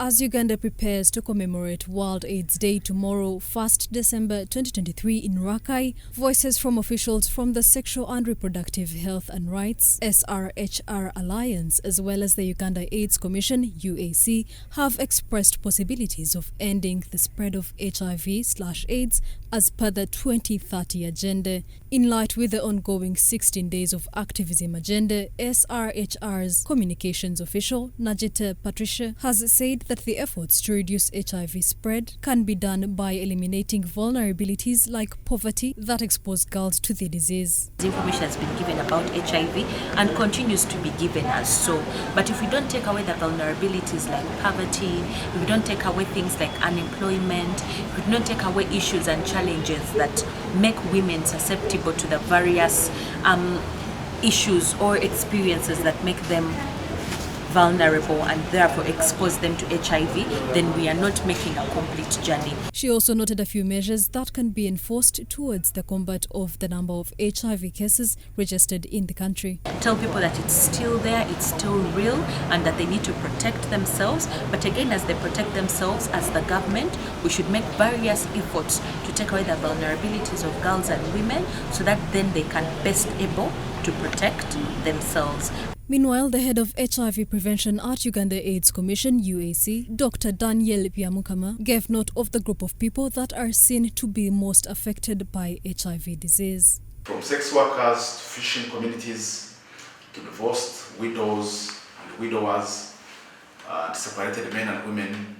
As Uganda prepares to commemorate World AIDS Day tomorrow, 1st December 2023 in Rakai, voices from officials from the Sexual and Reproductive Health and Rights SRHR Allaiance as well as the Uganda AIDS Commission UAC have expressed possibilities of ending the spread of HIV/AIDS as per the 2030 agenda. In light with the ongoing 16 days of activism agenda, SRHR's communications official Najjita Patricia has said that the efforts to reduce HIV spread can be done by eliminating vulnerabilities like poverty that expose girls to the disease. Information has been given about HIV and continues to be given as so. But if we don't take away the vulnerabilities like poverty, if we don't take away things like unemployment, if we don't take away issues and challenges that make women susceptible to the various issues or experiences that make them vulnerable and therefore expose them to HIV, then we are not making a complete journey. She also noted a few measures that can be enforced towards the combat of the number of HIV cases registered in the country. Tell people that it's still there, it's still real, and that they need to protect themselves. But again, as they protect themselves, as the government, we should make various efforts to take away the vulnerabilities of girls and women so that then they can best able to protect themselves. Meanwhile, the head of HIV Prevention at Uganda AIDS Commission, UAC, Dr. Byamukama, gave note of the group of people that are seen to be most affected by HIV disease. From sex workers to fishing communities to divorced widows and widowers, separated men and women,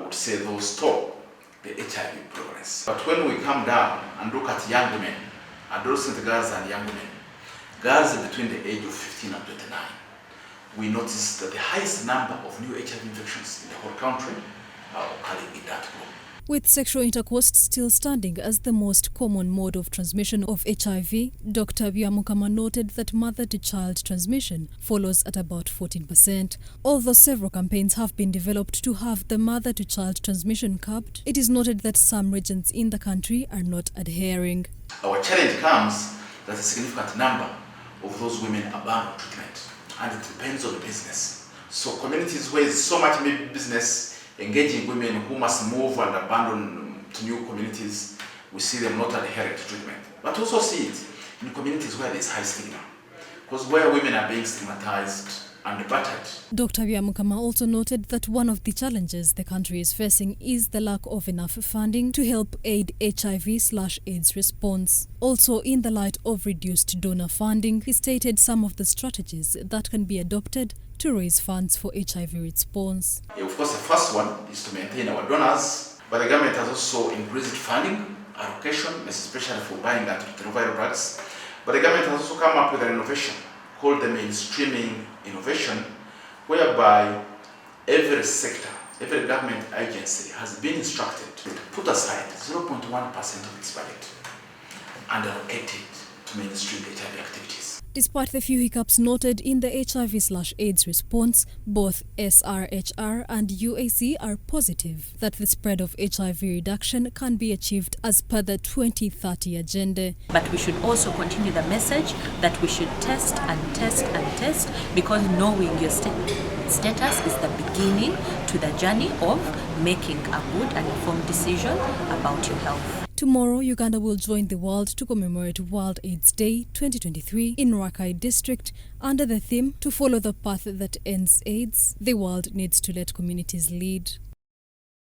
would say those stop the HIV progress. But when we come down and look at young women, adolescent girls and young women, girls between the age of 15 and 29, we notice that the highest number of new HIV infections in the whole country are occurring in that group. With sexual intercourse still standing as the most common mode of transmission of HIV, Dr. Byamukama noted that mother-to-child transmission follows at about 14%. Although several campaigns have been developed to have the mother-to-child transmission capped, it is noted that some regions in the country are not adhering. Our challenge comes that a significant number of those women abandon treatment, and it depends on the business. So communities where there's so much business engaging women who must move and abandon to new communities, we see them not adhering to treatment. But also see it in communities where there's high stigma, because where women are being stigmatized and battered. Dr. Byamukama also noted that one of the challenges the country is facing is the lack of enough funding to help aid HIV/AIDS response. Also, in the light of reduced donor funding, he stated some of the strategies that can be adopted to raise funds for HIV response. Of course, the first one is to maintain our donors, but the government has also increased funding allocation, especially for buying antiretroviral drugs. But the government has also come up with an innovation called the mainstreaming innovation, whereby every sector, every government agency has been instructed to put aside 0.1% of its budget and allocate it to mainstream HIV activities. Despite the few hiccups noted in the HIV/AIDS response, both SRHR and UAC are positive that the spread of HIV reduction can be achieved as per the 2030 agenda. But we should also continue the message that we should test and test and test, because knowing your status is the beginning to the journey of making a good and informed decision about your health. Tomorrow, Uganda will join the world to commemorate World AIDS Day 2023 in Rakai district under the theme "To follow the path that ends AIDS, the world needs to let communities lead."